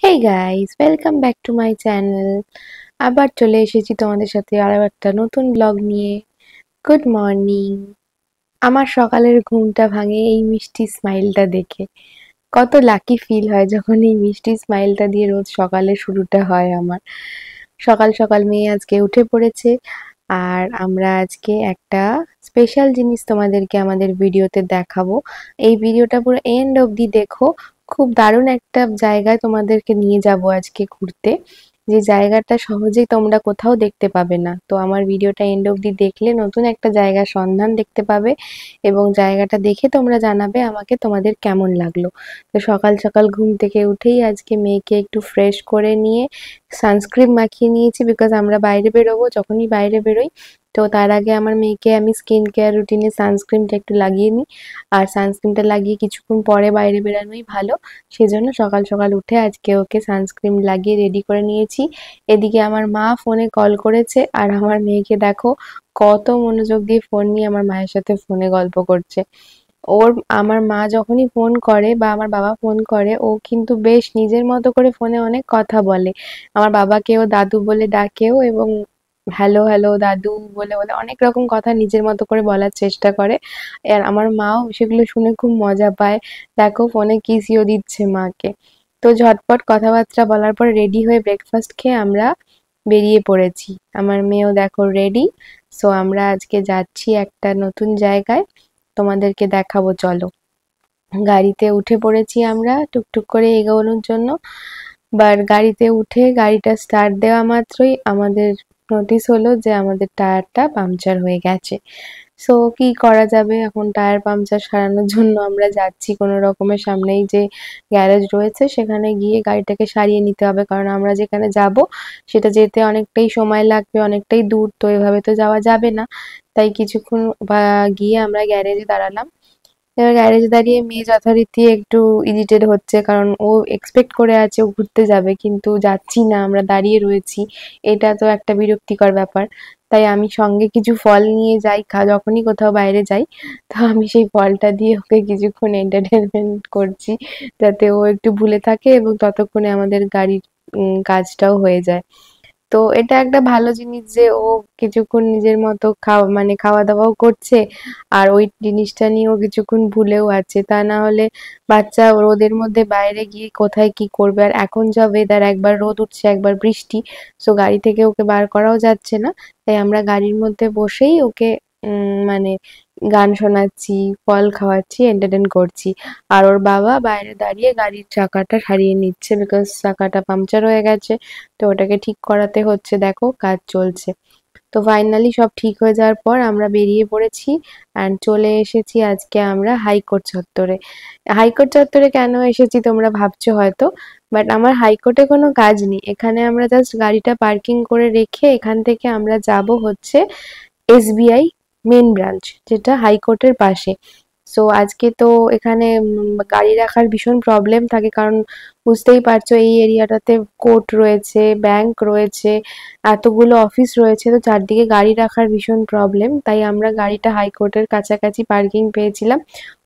Hey guys, welcome back to my channel. আবার চলে এসেছি তোমাদের সাথে আরো একটা নতুন ব্লগ নিয়ে। Good morning. আমার সকালের ঘুমটা ভাঙে এই মিষ্টি স্মাইলটা দেখে। কত লাকি ফিল হয় যখন এই মিষ্টি স্মাইলটা দিয়ে রোজ সকালের শুরুটা হয় আমার। সকাল সকাল মেয়ে আজকে উঠে পড়েছে, আর আমরা আজকে একটা স্পেশাল জিনিস তোমাদেরকে আমাদের ভিডিওতে দেখাবো। এই ভিডিওটা পুরো এন্ড অবধি দেখো। খুব দারুণ একটা জায়গায় তোমাদেরকে নিয়ে যাব আজকে ঘুরতে, যে জায়গাটা সহজেই তোমরা কোথাও দেখতে পাবে না। তো আমার ভিডিওটা এন্ড অবধি দেখলে নতুন একটা জায়গার সন্ধান দেখতে পাবে, এবং জায়গাটা দেখে তোমরা জানাবে আমাকে তোমাদের কেমন লাগলো। তো সকাল সকাল ঘুম থেকে উঠেই আজকে মেয়েকে একটু ফ্রেশ করে নিয়ে সানস্ক্রিন মাখিয়ে নিয়েছি, বিকজ আমরা বাইরে বেরোবো। যখনই বাইরে বেরোই তো তার আগে আমার মেয়েকে আমি স্কিন কেয়ার রুটিনে সানস্ক্রিনটা একটু লাগিয়ে নিই, আর সানস্ক্রিনটা লাগিয়ে কিছুক্ষণ পরে বাইরে বেরানোই ভালো। সেজন্য সকাল সকাল উঠে আজকে ওকে সানস্ক্রিন লাগিয়ে রেডি করে নিয়েছি। এদিকে আমার মা ফোনে কল করেছে, আর আমার মেয়েকে দেখো কত মনোযোগ দিয়ে ফোন নিয়ে আমার মায়ের সাথে ফোনে গল্প করছে। ওর আমার মা যখনই ফোন করে বা আমার বাবা ফোন করে, ও কিন্তু বেশ নিজের মতো করে ফোনে অনেক কথা বলে। আমার বাবাকেও দাদু বলে ডাকেও, এবং হ্যালো হ্যালো দাদু বলে বলে অনেক রকম কথা নিজের মতো করে বলার চেষ্টা করে। আর আমার মাও সেগুলো শুনে খুব মজা পায়। দেখো ফোনে কিসিও দিচ্ছে মাকে। তো ঝটপট কথাবার্তা বলার পর রেডি হয়ে ব্রেকফাস্ট খেয়ে আমরা বেরিয়ে পড়েছি। আমার মেয়েও দেখো রেডি। সো আমরা আজকে যাচ্ছি একটা নতুন জায়গায়, তোমাদেরকে দেখাবো, চলো। গাড়িতে উঠে পড়েছি আমরা টুকটুক করে এগোনোর জন্য। বাট গাড়িতে উঠে গাড়িটা স্টার্ট দেওয়া মাত্রই আমাদের নোটিস হলো যে আমাদের টায়ারটা পাংচার হয়ে গেছে। সো কি করা যাবে, এখন টায়ার পাংচার সারানোর জন্য আমরা যাচ্ছি কোনো রকমের। সামনেই যে গ্যারেজ রয়েছে সেখানে গিয়ে গাড়িটাকে সারিয়ে নিতে হবে, কারণ আমরা যেখানে যাব সেটা যেতে অনেকটাই সময় লাগবে, অনেকটাই দূর, তো এভাবে তো যাওয়া যাবে না। তাই কিছুক্ষণ গিয়ে আমরা গ্যারেজে দাঁড়ালাম। এবার গ্যারেজে দাঁড়িয়ে মেয়ে যথারীতি একটু ইরিটেট হচ্ছে, কারণ ও এক্সপেক্ট করে আছে ও ঘুরতে যাবে, কিন্তু যাচ্ছি না, আমরা দাঁড়িয়ে রয়েছি। এটা তো একটা বিরক্তিকর ব্যাপার। তাই আমি সঙ্গে কিছু ফল নিয়ে যাই, যখনই কোথাও বাইরে যাই। তো আমি সেই ফলটা দিয়ে ওকে কিছুক্ষণ এন্টারটেনমেন্ট করছি, যাতে ও একটু ভুলে থাকে এবং ততক্ষণে আমাদের গাড়ির কাজটাও হয়ে যায়। তো এটা একটা ভালো জিনিস যে ও কিছুক্ষণ নিজের মতো মানে খাওয়া দাওয়াও করছে, আর ওই জিনিসটা নিয়েও কিছুক্ষণ ভুলেও আছে। তা না হলে বাচ্চা রোদের মধ্যে বাইরে গিয়ে কোথায় কি করবে। আর এখন যা ওয়েদার, একবার রোদ উঠছে একবার বৃষ্টি, সো গাড়ি থেকে ওকে বার করাও যাচ্ছে না। তাই আমরা গাড়ির মধ্যে বসেই ওকে মানে গান শোনাচ্ছি, ফল খাওয়াচ্ছি, এন্টারটেন করছি। আর ওর বাবা বাইরে দাঁড়িয়ে গাড়ির চাকাটা সারিয়ে নিচ্ছে, বিকজ চাকাটা পাংচার হয়ে গেছে। তো ওটাকে ঠিক করাতে হচ্ছে, দেখো কাজ চলছে। তো ফাইনালি সব ঠিক হয়ে যাওয়ার পর আমরা বেরিয়ে পড়েছি, অ্যান্ড চলে এসেছি আজকে আমরা হাইকোর্ট চত্বরে। হাইকোর্ট চত্বরে কেন এসেছি তোমরা ভাবছো হয়তো, বাট আমার হাইকোর্টে কোনো কাজ নেই। এখানে আমরা জাস্ট গাড়িটা পার্কিং করে রেখে এখান থেকে আমরা যাব হচ্ছে এসবিআই মেন ব্রাঞ্চ, যেটা হাইকোর্টের পাশে। সো আজকে তো এখানে গাড়ি রাখার ভীষণ প্রবলেম থাকে, কারণ বুঝতেই পারছো এই এরিয়াটাতে কোর্ট রয়েছে, ব্যাংক রয়েছে, এতগুলো অফিস রয়েছে, তো চারদিকে গাড়ি রাখার ভীষণ প্রবলেম। তাই আমরা গাড়িটা হাইকোর্টের কাছাকাছি পার্কিং পেয়েছিলাম,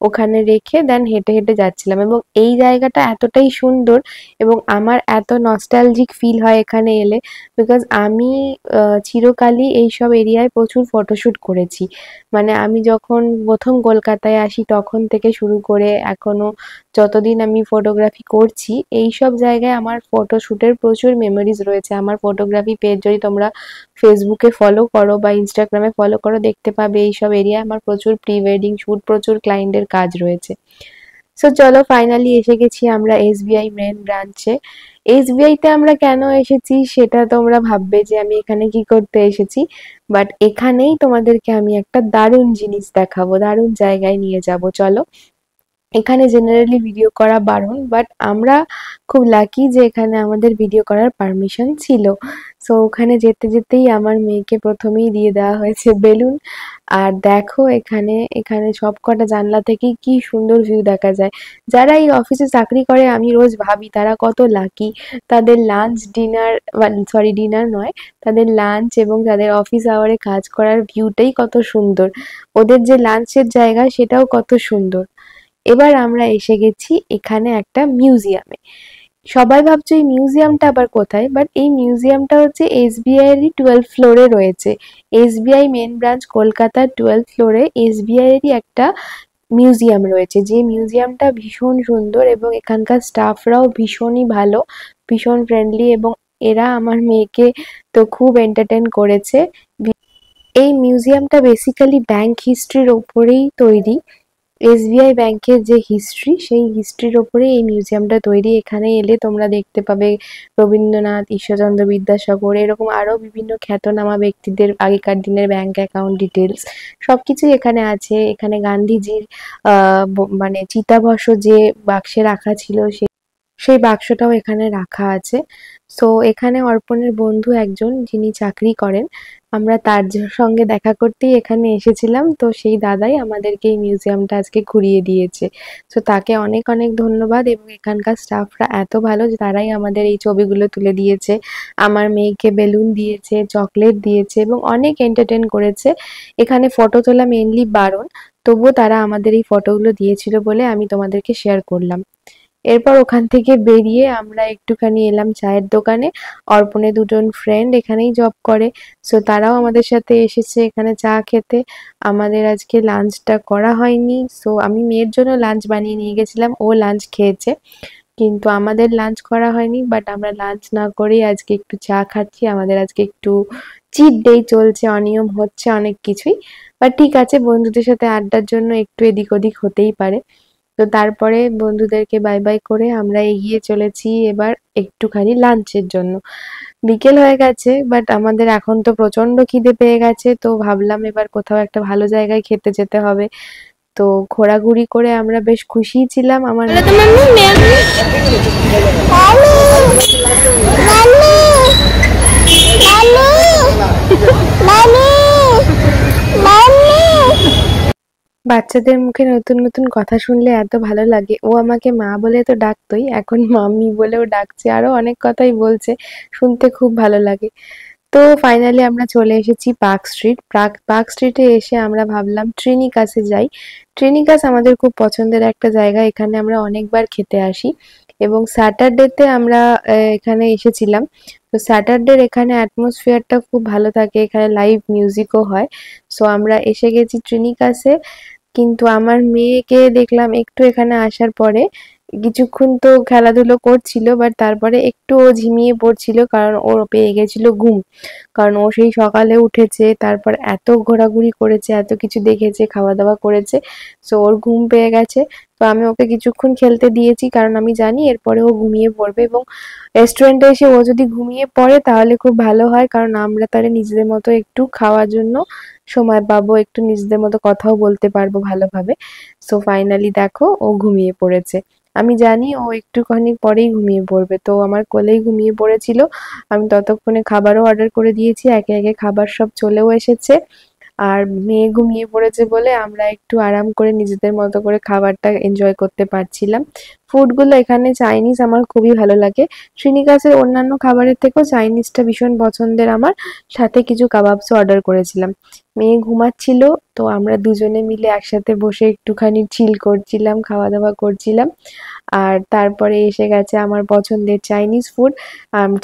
ওখানে রেখে দেন হেঁটে হেঁটে যাচ্ছিলাম। এবং এই জায়গাটা এতটাই সুন্দর এবং আমার এত নস্টালজিক ফিল হয় এখানে এলে, বিকজ আমি চিরকালই এইসব এরিয়ায় প্রচুর ফটোশ্যুট করেছি। মানে আমি যখন প্রথম কলকাতায় আসি তখন থেকে শুরু করে এখনো যতদিন আমি ফটোগ্রাফি করছি, এইসব জায়গায় আমার ফটোশ্যুটের প্রচুর মেমোরিজ রয়েছে। আমার ফটোগ্রাফি পেজ যদি তোমরা ফেসবুকে ফলো করো বা ইনস্টাগ্রামে ফলো করো, দেখতে পাবে এইসব এরিয়ায় আমার প্রচুর প্রি ওয়েডিং শ্যুট, প্রচুর ক্লায়েন্টের কাজ রয়েছে। সো চলো ফাইনালি এসে গেছি আমরা এসবিআই মেন ব্রাঞ্চে। এসবিআই তে আমরা কেন এসেছি সেটা তোমরা ভাববে যে আমি এখানে কি করতে এসেছি, বাট এখানেই তোমাদেরকে আমি একটা দারুণ জিনিস দেখাবো, দারুণ জায়গায় নিয়ে যাব, চলো। এখানে জেনারেলি ভিডিও করা বারণ, বাট আমরা খুব লাকি যে এখানে আমাদের ভিডিও করার পারমিশন ছিল। সো ওখানে যেতে যেতেই আমার মেয়েকে প্রথমেই দিয়ে দেওয়া হয়েছে বেলুন। আর দেখো এখানে এখানে সব কটা জানলা থেকেই কি সুন্দর ভিউ দেখা যায়। যারা এই অফিসে চাকরি করে আমি রোজ ভাবি তারা কত লাকি। তাদের লাঞ্চ ডিনার, সরি ডিনার নয়, তাদের লাঞ্চ এবং তাদের অফিস আওয়ারে কাজ করার ভিউটাই কত সুন্দর। ওদের যে লাঞ্চের জায়গা সেটাও কত সুন্দর। এবার আমরা এসে গেছি এখানে একটা মিউজিয়ামে। সবাই ভাবছো এই মিউজিয়ামটা আবার কোথায়, বাট এই মিউজিয়ামটা হচ্ছে এসবিআই এরই 12 ফ্লোরে রয়েছে। এসবিআই মেন ব্রাঞ্চ কলকাতার 12 ফ্লোরে এসবিআই এরই একটা মিউজিয়াম রয়েছে, যে মিউজিয়ামটা ভীষণ সুন্দর এবং এখানকার স্টাফরাও ভীষণই ভালো, ভীষণ ফ্রেন্ডলি, এবং এরা আমার মেয়েকে তো খুব এন্টারটেন করেছে। এই মিউজিয়ামটা বেসিক্যালি ব্যাংক হিস্ট্রির ওপরেই তৈরি। এসবিআই ব্যাংকের যে হিস্ট্রি, সেই হিস্ট্রির ওপরে এই মিউজিয়ামটা তৈরি। এখানে এলে তোমরা দেখতে পাবে রবীন্দ্রনাথ, ঈশ্বরচন্দ্র বিদ্যাসাগর, এরকম আরো বিভিন্ন খ্যাতনামা ব্যক্তিদের আগেকার দিনের ব্যাংক অ্যাকাউন্ট ডিটেলস সবকিছুই এখানে আছে। এখানে গান্ধীজির মানে চিতাভস্ম যে বাক্সে রাখা ছিল, সেই বাক্সটাও এখানে রাখা আছে। সো এখানে অর্পণের বন্ধু একজন যিনি চাকরি করেন, আমরা তার সঙ্গে দেখা করতেই এখানে এসেছিলাম। তো সেই দাদাই আমাদেরকে এই মিউজিয়ামটা আজকে ঘুরিয়ে দিয়েছে। সো তাকে অনেক অনেক ধন্যবাদ, এবং এখানকার স্টাফরা এত ভালো যে তারাই আমাদের এই ছবিগুলো তুলে দিয়েছে, আমার মেয়েকে বেলুন দিয়েছে, চকলেট দিয়েছে, এবং অনেক এন্টারটেন করেছে। এখানে ফটো তোলা মেনলি বারণ, তবুও তারা আমাদের এই ফটোগুলো দিয়েছিল বলে আমি তোমাদেরকে শেয়ার করলাম। এরপর ওখান থেকে বেরিয়ে আমরা একটুখানি এলাম চায়ের দোকানে। অর্পণের দুজন ফ্রেন্ড এখানেই জব করে, সো তারাও আমাদের সাথে এসেছে এখানে চা খেতে। আমাদের আজকে লাঞ্চটা করা হয়নি, সো আমি মেয়ের জন্য লাঞ্চ বানিয়ে নিয়ে গেছিলাম, ও লাঞ্চ খেয়েছে, কিন্তু আমাদের লাঞ্চ করা হয়নি। বাট আমরা লাঞ্চ না করেই আজকে একটু চা খাচ্ছি। আমাদের আজকে একটু চিট ডে চলছে, অনিয়ম হচ্ছে অনেক কিছুই, বাট ঠিক আছে, বন্ধুদের সাথে আড্ডার জন্য একটু এদিক ওদিক হতেই পারে। তো তারপরে বন্ধুদেরকে বাই বাই করে আমরা এগিয়ে চলেছি এবার একটুখানি লাঞ্চের জন্য। বিকেল হয়ে গেছে, বাট আমাদের এখন তো প্রচন্ড খিদে পেয়ে গেছে, তো ভাবলাম এবার কোথাও একটা ভালো জায়গায় খেতে যেতে হবে। তো ঘোরাঘুরি করে আমরা বেশ খুশিই ছিলাম। আমার বাচ্চাদের মুখে নতুন নতুন কথা শুনলে এত ভালো লাগে। ও আমাকে মা বলে তো ডাকতোই, এখন মাম্মি বলেও ডাকছে, আরো অনেক কথাই বলছে, শুনতে খুব ভালো লাগে। তো ফাইনালি আমরা চলে এসেছি পার্ক স্ট্রিট। পার্ক স্ট্রিটে এসে আমরা ভাবলাম ট্রিনিকাসে যাই। ট্রিনিকাস আমাদের খুব পছন্দের একটা জায়গা, এখানে আমরা অনেকবার খেতে আসি, এবং স্যাটারডেতে আমরা এখানে এসেছিলাম। তো স্যাটারডের এখানে অ্যাটমসফিয়ারটা খুব ভালো থাকে, এখানে লাইভ মিউজিকও হয়। সো আমরা এসে গেছি ট্রিনিকাসে, কিন্তু আমার মেয়েকে দেখলাম একটু এখানে আসার পরে কিছুক্ষণ তো খেলাধুলো করছিল, বাট তারপরে একটু ও ঝিমিয়ে পড়ছিল, কারণ ওর পেয়ে গেছিল ঘুম। কারণ ও সেই সকালে উঠেছে, তারপর এত ঘোরাঘুরি করেছে, এত কিছু দেখেছে, খাওয়া দাওয়া করেছে, সো ওর ঘুম পেয়ে গেছে। তো আমি ওকে কিছুক্ষণ খেলতে দিয়েছি, কারণ আমি জানি এরপরে ও ঘুমিয়ে পড়বে, এবং রেস্টুরেন্টে এসে ও যদি ঘুমিয়ে পড়ে তাহলে খুব ভালো হয়, কারণ আমরা তাহলে নিজেদের মতো একটু খাওয়ার জন্য সময় পাবো, একটু নিজেদের মতো কথাও বলতে পারবো ভালোভাবে। সো ফাইনালি দেখো ও ঘুমিয়ে পড়েছে। আমি জানি ও একটুখানি পরেই ঘুমিয়ে পড়বে, তো আমার কোলেই ঘুমিয়ে পড়েছিল। আমি ততক্ষণে খাবারও অর্ডার করে দিয়েছি, একে একে খাবার সব চলেও এসেছে। আর মেয়ে ঘুমিয়ে পড়েছে বলে আমরা একটু আরাম করে নিজেদের মতো করে খাবারটা এনজয় করতে পারছিলাম। ফুডগুলো এখানে চাইনিজ আমার খুবই ভালো লাগে। শ্রীনিবাসের অন্যান্য খাবারের থেকেও চাইনিজটা ভীষণ পছন্দের আমার। সাথে কিছু কাবাবসও অর্ডার করেছিলাম। মেয়ে ঘুমাচ্ছিল, তো আমরা দুজনে মিলে একসাথে বসে একটুখানি চিল করছিলাম, খাওয়া দাওয়া করছিলাম। আর তারপরে এসে গেছে আমার পছন্দের চাইনিজ ফুড।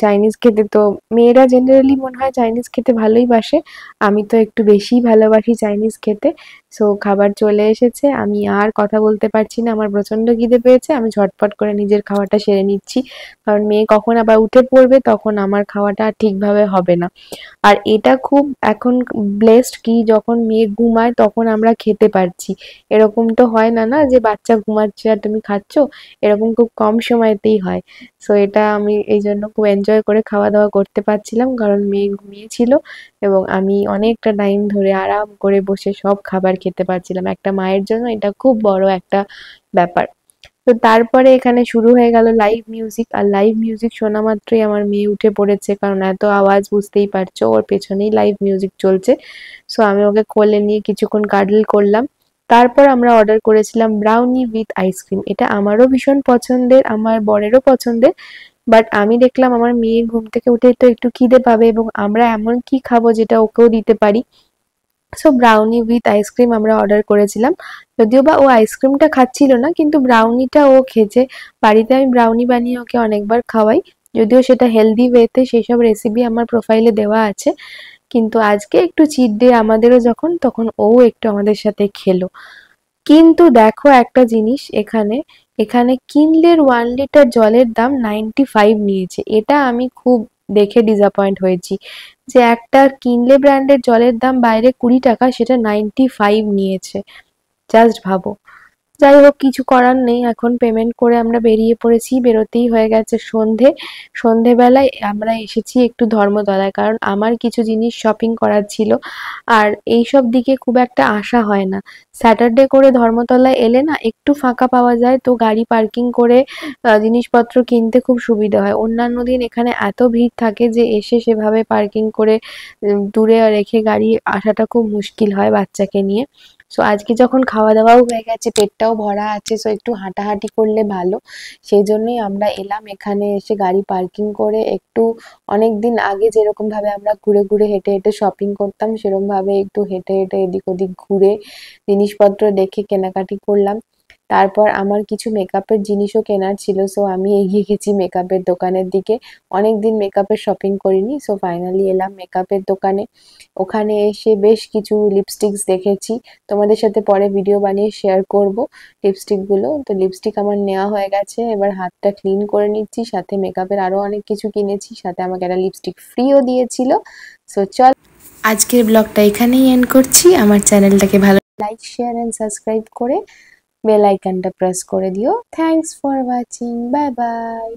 চাইনিজ খেতে তো মেয়েরা জেনারেলি মনে হয় চাইনিজ খেতে ভালোই বাসে, আমি তো একটু বেশিই ভালোবাসি চাইনিজ খেতে। সো খাবার চলে এসেছে, আমি আর কথা বলতে পারছি না, আমার প্রচন্ড খিদে পেয়েছে, আমি ঝটপট করে নিজের খাওয়াটা সেরে নিচ্ছি, কারণ মেয়ে কখন আবার উঠে পড়বে তখন আমার খাওয়াটা ঠিকভাবে হবে না। আর এটা খুব এখন ব্লেসড কি যখন মেয়ে ঘুমায় তখন আমরা খেতে পারছি। এরকম তো হয় না, না যে বাচ্চা ঘুমাচ্ছে আর তুমি খাচ্ছ, এরকম খুব কম সময়তেই হয়। সো এটা আমি এই জন্য খুব এনজয় করে খাওয়া দাওয়া করতে পারছিলাম, কারণ মেয়ে ঘুমিয়েছিল এবং আমি অনেকটা টাইম ধরে আরাম করে বসে সব খাবার খেতে পারছিলাম। একটা মায়ের জন্য এটা খুব বড় একটা ব্যাপার। তো তারপরে এখানে শুরু হয়ে গেল লাইভ মিউজিক, আর লাইভ মিউজিক শোনা মাত্রই আমার মেয়ে উঠে পড়েছে, কারণ এত আওয়াজ বুঝতেই পারছো, ওর পেছনেই লাইভ মিউজিক চলছে। সো আমি ওকে কোলে নিয়ে কিছুক্ষণ কাডল করলাম। তারপর আমরা অর্ডার করেছিলাম ব্রাউনি উইথ আইসক্রিম। এটা আমারও ভীষণ পছন্দের, আমার বরেরও পছন্দের, বাট আমি দেখলাম আমার মেয়ে ঘুম থেকে উঠে তো একটু খিদে পাবে, এবং আমরা এমন কি খাবো যেটা ওকেও দিতে পারি। সো ব্রাউনি উইথ আইসক্রিম আমরা অর্ডার করেছিলাম। যদিও বা ও আইসক্রিমটা খাচ্ছিল না, কিন্তু ব্রাউনিটা ও খেয়েছে। বাড়িতে আমি ব্রাউনি বানিয়ে ওকে অনেকবার খাওয়াই, যদিও সেটা হেলদি ওয়েতে, সেসব রেসিপি আমার প্রোফাইলে দেওয়া আছে। কিন্তু আজকে একটু চিট ডে আমাদেরও যখন, তখন ও একটু আমাদের সাথে খেলো। কিন্তু দেখো একটা জিনিস, এখানে এখানে কিনলের 1 লিটার জলের দাম 95 নিয়েছে। এটা আমি খুব দেখে ডিসঅ্যাপয়েন্ট হয়েছি, যে একটা কিনলে ব্র্যান্ডের জলের দাম বাইরে 20 টাকা, সেটা 95 নিয়েছে। জাস্ট ভাবো। যাই হোক, কিছু করার নেই, এখন পেমেন্ট করে আমরা বেরিয়ে পড়েছি, বেরোতেই হয়ে গেছে সন্ধে। সন্ধেবেলায় আমরা এসেছি একটু ধর্মতলায়, কারণ আমার কিছু জিনিস শপিং করার ছিল। আর এইসব দিকে খুব একটা আসা হয় না। স্যাটারডে করে ধর্মতলায় এলে না একটু ফাঁকা পাওয়া যায়, তো গাড়ি পার্কিং করে জিনিসপত্র কিনতে খুব সুবিধা হয়। অন্যান্য দিন এখানে এত ভিড় থাকে যে এসে সেভাবে পার্কিং করে দূরে রেখে গাড়ি আসাটা খুব মুশকিল হয় বাচ্চাকে নিয়ে। সো আজকে যখন খাওয়া দাওয়াও হয়ে গেছে, পেটটাও ভরা আছে, সো একটু হাঁটাহাঁটি করলে ভালো। সেই জন্যই আমরা এলাম এখানে, এসে গাড়ি পার্কিং করে একটু, অনেকদিন আগে যেরকম ভাবে আমরা ঘুরে ঘুরে হেঁটে হেঁটে শপিং করতাম, সেরকম ভাবে একটু হেঁটে হেঁটে এদিক ওদিক ঘুরে জিনিসপত্র দেখে কেনাকাটি করলাম। তারপর আমার কিছু মেকআপের জিনিসও কেনার ছিল, সো আমি এগিয়ে গেছি মেকআপের দোকানের দিকে। অনেকদিন মেকআপের শপিং করিনি, সো ফাইনালি এলাম মেকআপের দোকানে। ওখানে এসে বেশ কিছু লিপস্টিক্স দেখেছি, তোমাদের সাথে পরে ভিডিও বানিয়ে শেয়ার করব লিপস্টিক গুলো। তো লিপস্টিক আমার নেওয়া হয়ে গেছে, এবার হাতটা ক্লিন করে নিচ্ছি। সাথে মেকআপের আরো অনেক কিছু কিনেছি, সাথে আমাকে একটা লিপস্টিক ফ্রিও দিয়েছিল। সো চল, আজকের ব্লগটা এখানেই এন্ড করছি। আমার চ্যানেলটাকে ভালো লাইক, শেয়ার এন্ড সাবস্ক্রাইব করে বেল আইকনটা প্রেস করে দিও। Thanks for watching, bye bye.